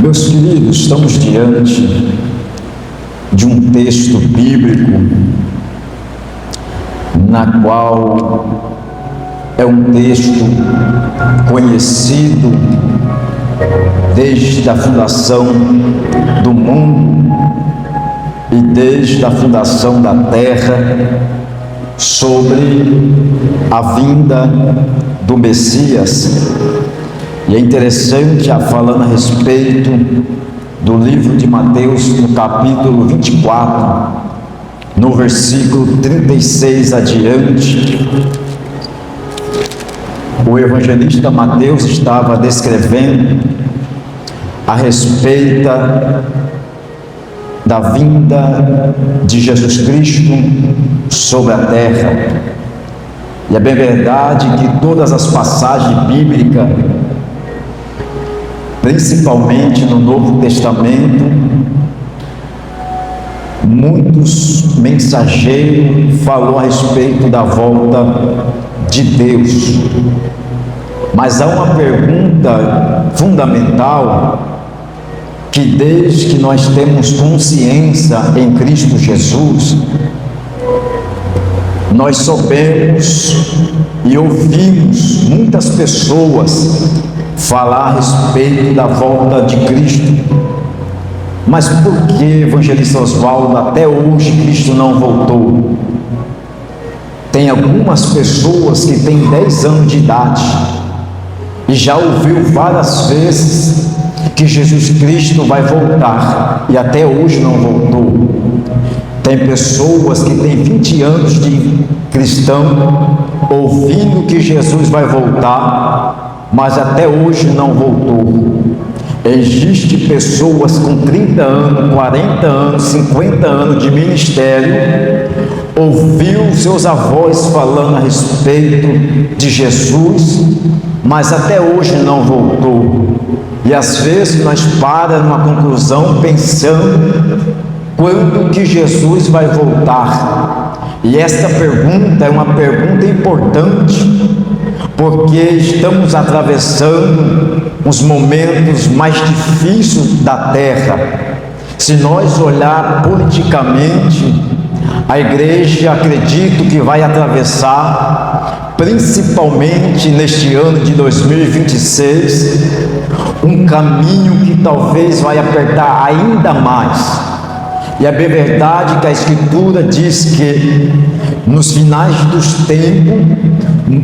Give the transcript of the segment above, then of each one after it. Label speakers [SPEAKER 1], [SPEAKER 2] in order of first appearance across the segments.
[SPEAKER 1] Meus queridos, estamos diante de um texto bíblico na qual é um texto conhecido desde a fundação do mundo e desde a fundação da terra, sobre a vinda do Messias. E é interessante, falando a respeito do livro de Mateus, no capítulo 24, no versículo 36 adiante, o evangelista Mateus estava descrevendo a respeito da vinda de Jesus Cristo sobre a terra. E é bem verdade que todas as passagens bíblicas, principalmente no Novo Testamento, muitos mensageiros falam a respeito da volta de Deus. Mas há uma pergunta fundamental, que desde que nós temos consciência em Cristo Jesus, nós soubemos e ouvimos muitas pessoas falar a respeito da volta de Cristo. Mas por que, evangelista Oswaldo, até hoje Cristo não voltou? Tem algumas pessoas que têm 10 anos de idade e já ouviu várias vezes que Jesus Cristo vai voltar e até hoje não voltou. Tem pessoas que têm 20 anos de cristão ouvindo que Jesus vai voltar, mas até hoje não voltou. Existem pessoas com 30 anos, 40 anos, 50 anos de ministério, ouviu seus avós falando a respeito de Jesus, mas até hoje não voltou. E às vezes nós paramos numa conclusão pensando quando que Jesus vai voltar. E esta pergunta é uma pergunta importante, porque estamos atravessando os momentos mais difíceis da terra. Se nós olhar politicamente, a igreja, acredito que vai atravessar, principalmente neste ano de 2026, um caminho que talvez vai apertar ainda mais. E é bem verdade que a Escritura diz que nos finais dos tempos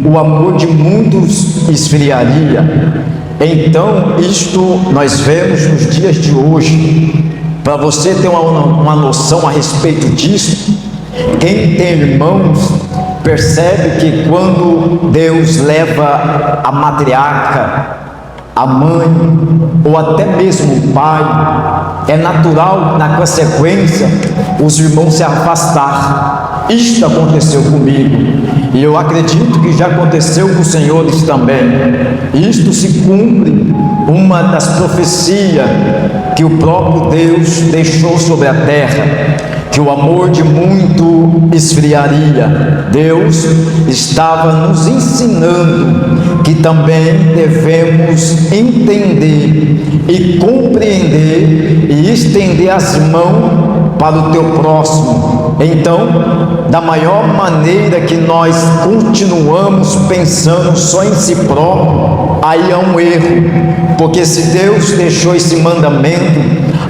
[SPEAKER 1] o amor de muitos esfriaria. Então isto nós vemos nos dias de hoje. Para você ter uma noção a respeito disso, quem tem irmãos percebe que quando Deus leva a matriarca, a mãe ou até mesmo o pai, é natural na consequência os irmãos se afastar. Isto aconteceu comigo e eu acredito que já aconteceu com os senhores também. Isto se cumpre uma das profecias que o próprio Deus deixou sobre a terra, que o amor de muito esfriaria. Deus estava nos ensinando que também devemos entender e compreender e estender as mãos para o teu próximo. Então, da maior maneira que nós continuamos pensando só em si próprio, aí é um erro, porque se Deus deixou esse mandamento,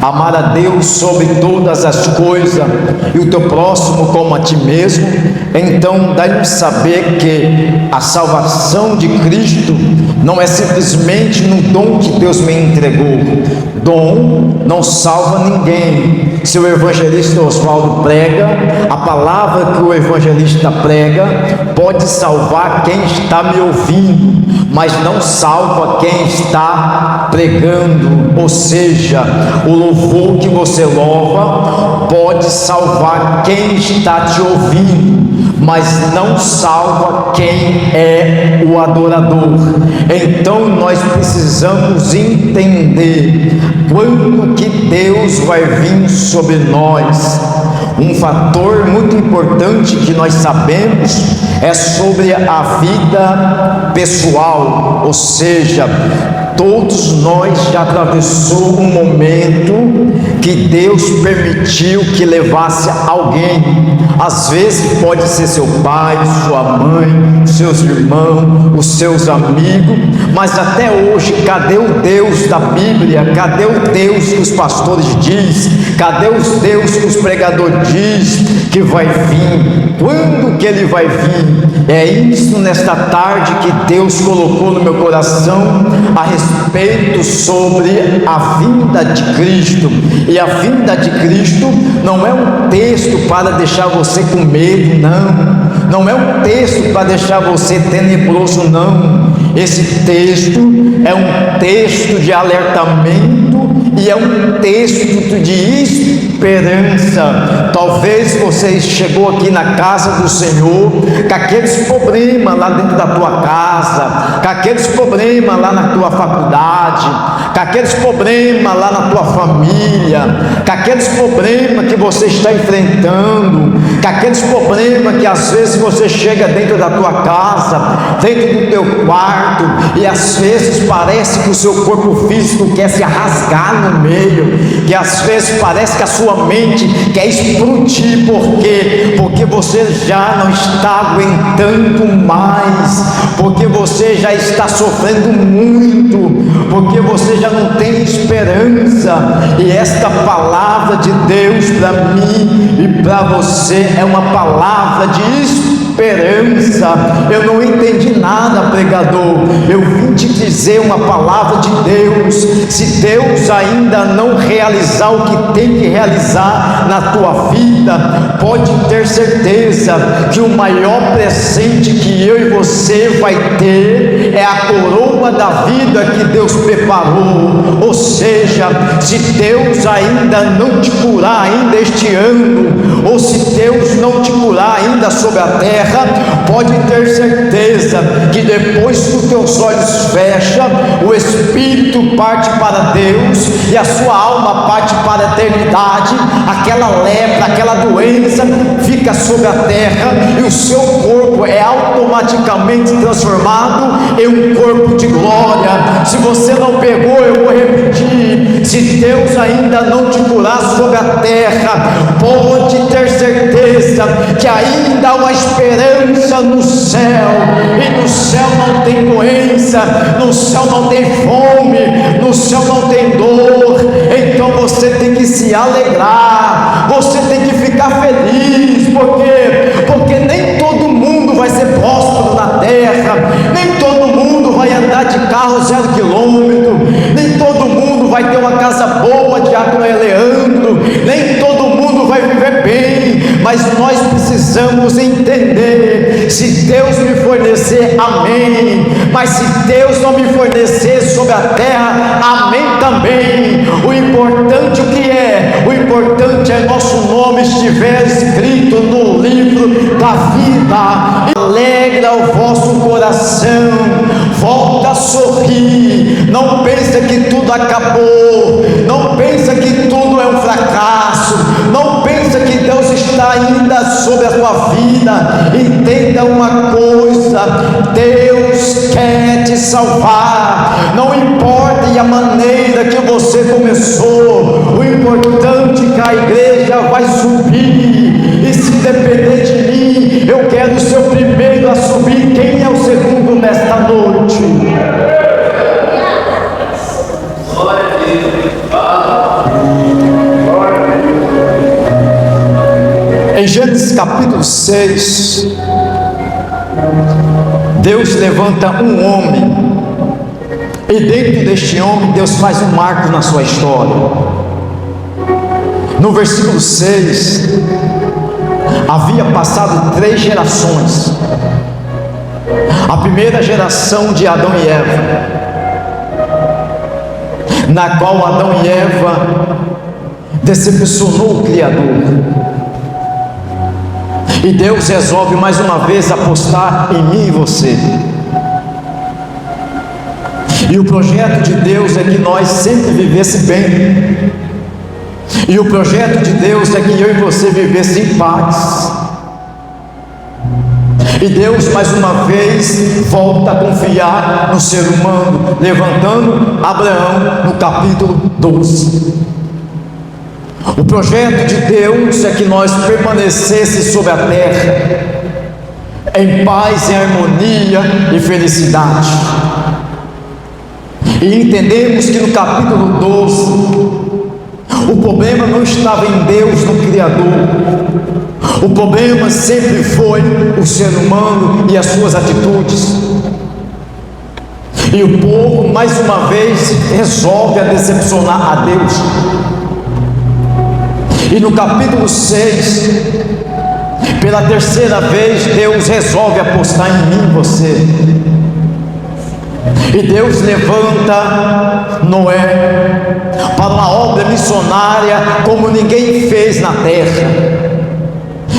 [SPEAKER 1] amar a Deus sobre todas as coisas e o teu próximo como a ti mesmo, então dá-nos saber que a salvação de Cristo não é simplesmente um dom que Deus me entregou. Dom não salva ninguém. Se o evangelista Oswaldo prega, a palavra que o evangelista prega pode salvar quem está me ouvindo, mas não salva quem está pregando. Ou seja, o louvor que você louva pode salvar quem está te ouvindo, mas não salva quem é o adorador. Então nós precisamos entender quando que Deus vai vir sobre nós. Um fator muito importante que nós sabemos é sobre a vida pessoal, ou seja, Todos nós já atravessou um momento que Deus permitiu que levasse alguém. Às vezes pode ser seu pai, sua mãe, seus irmãos, os seus amigos, mas até hoje, cadê o Deus da Bíblia? Cadê o Deus que os pastores diz? Cadê os Deus que os pregadores diz que vai vir? Quando que ele vai vir? É isso nesta tarde que Deus colocou no meu coração a respeito sobre a vinda de Cristo. E a vinda de Cristo não é um texto para deixar você com medo, não é um texto para deixar você tenebroso, não. Esse texto é um texto de alertamento e é um texto de esperança. Talvez você chegou aqui na casa do Senhor com aqueles problemas lá dentro da tua casa, com aqueles problemas lá na tua faculdade, com aqueles problemas lá na tua família, com aqueles problemas que você está enfrentando, com aqueles problemas que às vezes você chega dentro da tua casa, dentro do teu quarto, e às vezes parece que o seu corpo físico quer se rasgar no meio, que às vezes parece que a sua mente quer explodir. Por quê? Porque você já não está aguentando mais, porque você já está sofrendo muito, porque você já não tem esperança. E esta palavra de Deus para mim e para você é uma palavra de esperança. Eu não entendi nada, pregador. Eu vim te dizer uma palavra de Deus. Se Deus ainda não realizar o que tem que realizar na tua vida, pode ter certeza que o maior presente que eu e você vai ter é a coroa da vida que Deus preparou. Ou seja, se Deus ainda não te curar ainda este ano, ou se Deus não te curar ainda sobre a terra, pode ter certeza que depois que os teus olhos fecham, o Espírito parte para Deus e a sua alma parte para a eternidade. Aquela lepra, aquela doença fica sobre a terra e o seu corpo é automaticamente transformado em um corpo de glória. Se você não pegou, eu vou repetir: se Deus ainda não te curar sobre a terra, pode ter certeza que ainda há uma esperança no céu. E no céu não tem doença, no céu não tem fome, no céu não tem dor. Então você tem que se alegrar, você tem que ficar feliz. Por quê? Porque nem todo mundo vai ser próspero na terra, nem todo mundo vai andar de carro 0 quilômetro, nem todo mundo vai ter uma casa boa, Diácono Eleandro, nem todo mundo vai viver bem. Mas nós precisamos entender: se Deus me fornecer, amém, mas se Deus não me fornecer sobre a terra, amém também. O importante o que é? O importante é nosso nome estiver escrito no livro da vida. Alegra o vosso coração, volta a sorrir. Não pensa que tudo acabou, não pensa que tudo é um fracasso, não pensa que Deus está ainda sobre a tua vida. Entenda uma coisa: Deus quer te salvar. Não importa a maneira que você começou, o importante é que a igreja vai subir. E se depender de mim, eu quero ser o primeiro a subir. Quem é o segundo nesta noite? Em Gênesis capítulo 6, Deus levanta um homem, e dentro deste homem Deus faz um marco na sua história. No versículo 6, havia passado 3 gerações. A primeira geração de Adão e Eva, na qual Adão e Eva decepcionou o Criador. E Deus resolve mais uma vez apostar em mim e você. E o projeto de Deus é que nós sempre vivêssemos bem. E o projeto de Deus é que eu e você vivêssemos em paz. E Deus mais uma vez volta a confiar no ser humano, levantando Abraão no capítulo 12. O projeto de Deus é que nós permanecêssemos sobre a terra em paz, em harmonia e felicidade. E entendemos que no capítulo 12 o problema não estava em Deus, no Criador. O problema sempre foi o ser humano e as suas atitudes. E o povo mais uma vez resolve a decepcionar a Deus. E no capítulo 6, pela terceira vez, Deus resolve apostar em mim e você. E Deus levanta Noé para uma obra missionária como ninguém fez na terra.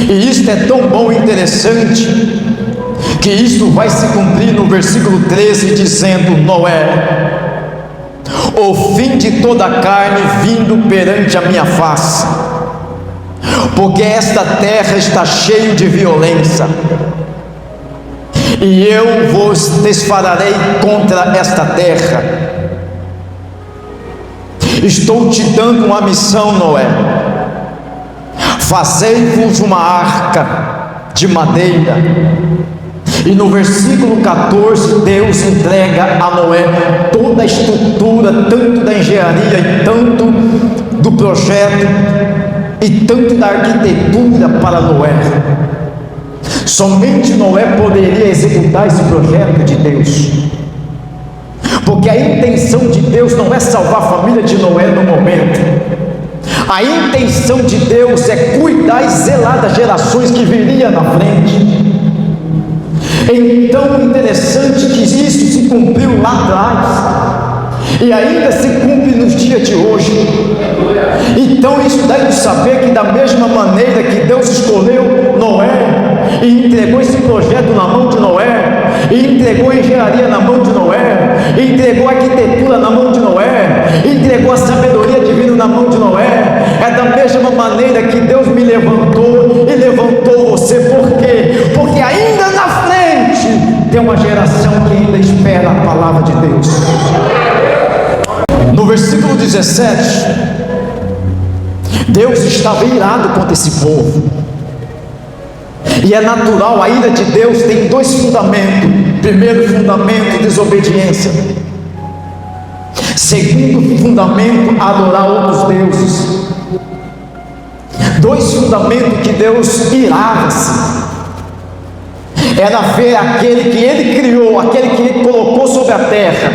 [SPEAKER 1] E isto é tão bom e interessante, que isto vai se cumprir no versículo 13, dizendo: Noé, o fim de toda a carne vindo perante a minha face, porque esta terra está cheia de violência, e eu vos desfararei contra esta terra. Estou te dando uma missão, Noé. Fazei-vos uma arca de madeira. E no versículo 14, Deus entrega a Noé toda a estrutura, tanto da engenharia e tanto do projeto e tanto da arquitetura para Noé. Somente Noé poderia executar esse projeto de Deus, porque a intenção de Deus não é salvar a família de Noé no momento. A intenção de Deus é cuidar e zelar das gerações que viriam na frente. Então, interessante que isso se cumpriu lá atrás e ainda se cumpre nos dias de hoje. Então isso dá de saber que da mesma maneira que Deus escolheu Noé e entregou esse projeto na mão de Noé, e entregou a engenharia na mão de Noé, e entregou a arquitetura na mão de Noé, e entregou a sabedoria divina na mão de Noé, é da mesma maneira que Deus me levantou e levantou você. Por quê? Porque ainda na frente tem uma geração que ainda espera a palavra de Deus. No versículo 17, Deus estava irado contra esse povo, e é natural, a ira de Deus tem dois fundamentos. Primeiro fundamento, desobediência. Segundo fundamento, adorar outros deuses. Dois fundamentos que Deus irava-se. Era ver aquele que Ele criou, aquele que Ele colocou sobre a terra,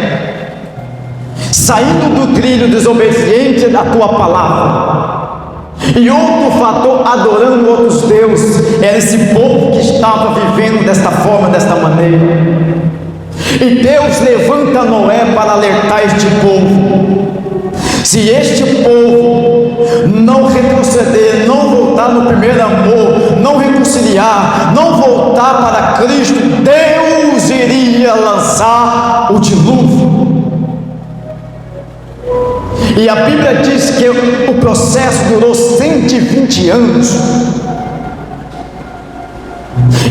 [SPEAKER 1] saindo do trilho desobediente da Tua palavra. E outro fator, adorando outros deuses. Era esse povo que estava vivendo desta forma, desta maneira. E Deus levanta Noé para alertar este povo. Se este povo não retroceder, não voltar no primeiro amor, não reconciliar, não voltar para Cristo, Deus iria lançar o dilúvio. E a Bíblia diz que o processo durou 120 anos.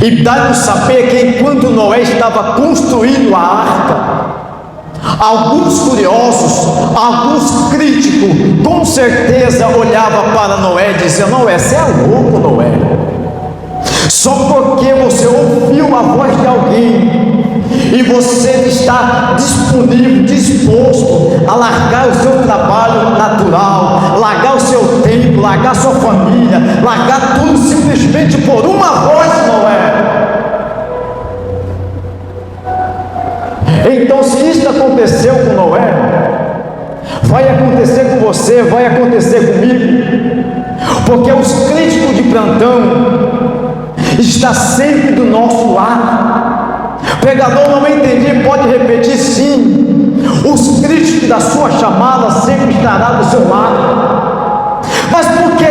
[SPEAKER 1] E dá-nos saber que enquanto Noé estava construindo a arca, alguns curiosos, alguns críticos, com certeza olhavam para Noé e diziam: Noé, você é louco, Noé. Só porque você ouviu a voz de alguém e você está disponível, disposto a largar o seu trabalho natural, largar o seu tempo, largar sua família, largar tudo simplesmente por uma voz, Noé. Então, se isso aconteceu com Noé, vai acontecer com você, vai acontecer comigo, porque os críticos de plantão estão sempre do nosso lado. Pregador, não entendi, pode repetir? Sim, os críticos da sua chamada sempre estarão do seu lado. Mas por que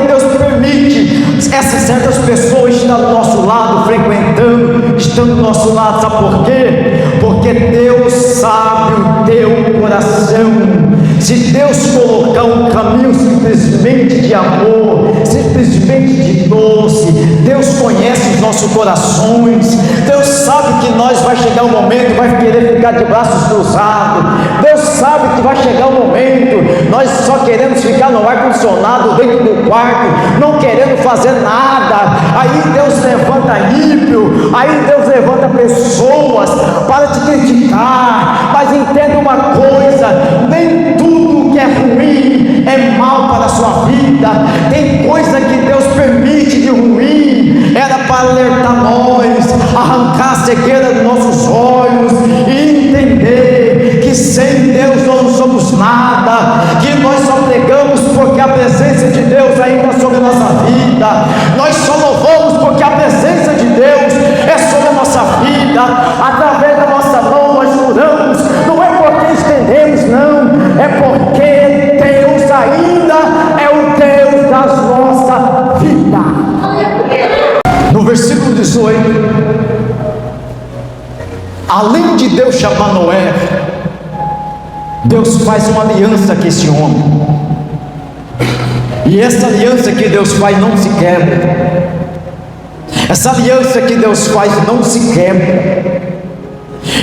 [SPEAKER 1] Deus permite essas certas pessoas estar do nosso lado, frequentando, estando do nosso lado? Sabe por quê? Porque Deus sabe o teu coração. Se Deus colocar um caminho simplesmente de amor, simplesmente de doce, Deus Deus conhece os nossos corações. Deus sabe que nós vai chegar um momento, vai querer ficar de braços cruzados. Deus sabe que vai chegar um momento, nós só queremos ficar no ar-condicionado dentro do quarto, não querendo fazer nada. Aí Deus levanta ímpio, aí Deus levanta pessoas para te criticar. Mas entenda uma coisa: nem tudo que é ruim é mal para a sua vida. Tem coisa que Deus permite de ruim, era para alertar nós, arrancar a cegueira dos nossos olhos e entender que sem Deus nós não somos nada, que nós só pregamos porque a presença de Deus ainda é sobre a nossa vida, nós só louvamos porque a presença de Deus é sobre a nossa vida. Através da nossa mão nós curamos, não é porque estendemos, não, é porque Deus ainda é o Deus da nossa vida. No versículo 18, além de Deus chamar Noé, Deus faz uma aliança com esse homem, e essa aliança que Deus faz não se quebra. Essa aliança que Deus faz não se quebra,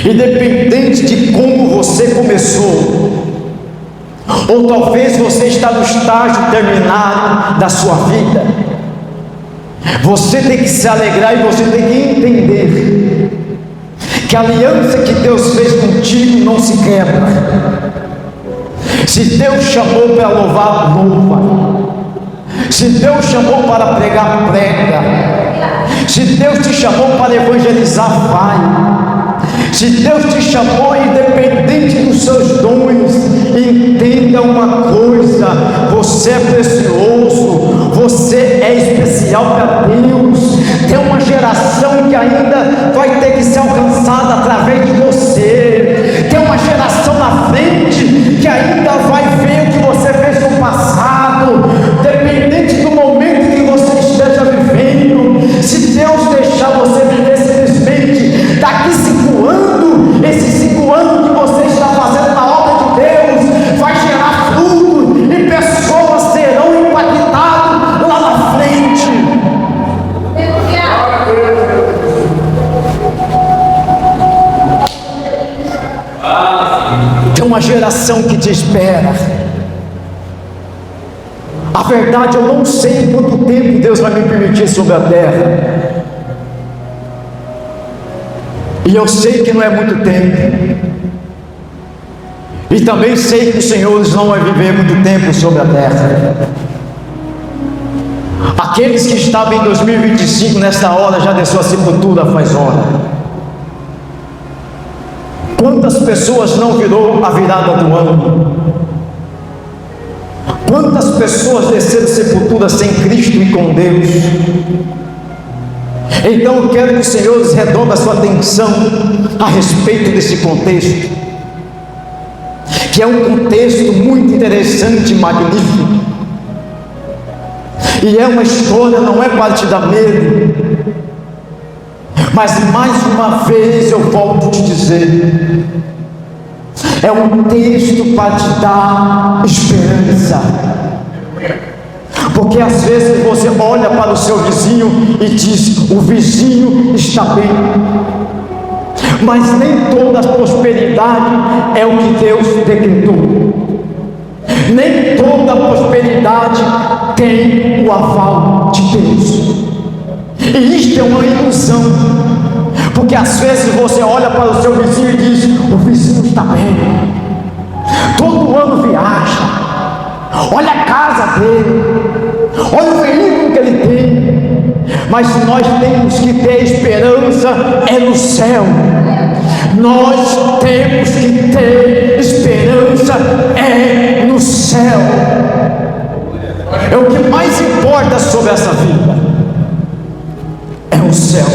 [SPEAKER 1] independente de como você começou, ou talvez você está no estágio terminado da sua vida. Você tem que se alegrar e você tem que entender que a aliança que Deus fez contigo não se quebra. Se Deus chamou para louvar, louva. Se Deus chamou para pregar, prega. Se Deus te chamou para evangelizar, vai. Se Deus te chamou, independente dos seus dons, entenda uma coisa: você é precioso, você é especial para Deus. Tem uma geração que ainda vai ter que ser alcançada através de você. Tem uma geração na frente que ainda vai ver o que você fez no passado, dependente do momento que você esteja vivendo. Se Deus deixar você viver simplesmente daqui 5 anos, esses 5 anos que você está fazendo na obra de Deus vai gerar fruto e pessoas serão impactadas lá na frente. Tem uma geração que te espera. A verdade, eu não sei quanto tempo Deus vai me permitir sobre a terra, e eu sei que não é muito tempo, e também sei que os senhores não vão viver muito tempo sobre a terra. Aqueles que estavam em 2025 nesta hora já desceu a sepultura faz hora. Quantas pessoas não virou a virada do ano? Quantas pessoas desceram a sepultura sem Cristo e com Deus? Então eu quero que os senhores redobrem a sua atenção a respeito desse contexto, que é um contexto muito interessante e magnífico, e é uma história, não é para te dar medo, mas mais uma vez eu volto a te dizer, é um texto para te dar esperança. Porque às vezes você olha para o seu vizinho e diz: o vizinho está bem, mas nem toda a prosperidade é o que Deus decretou, nem toda a prosperidade tem o aval de Deus, e isto é uma ilusão. Porque às vezes você olha para o seu vizinho e diz: o vizinho está bem, todo ano viaja, olha a casa dele, olha o veículo que ele tem. Mas nós temos que ter esperança é no céu. Nós temos que ter esperança é no céu. É o que mais importa sobre essa vida, é o céu.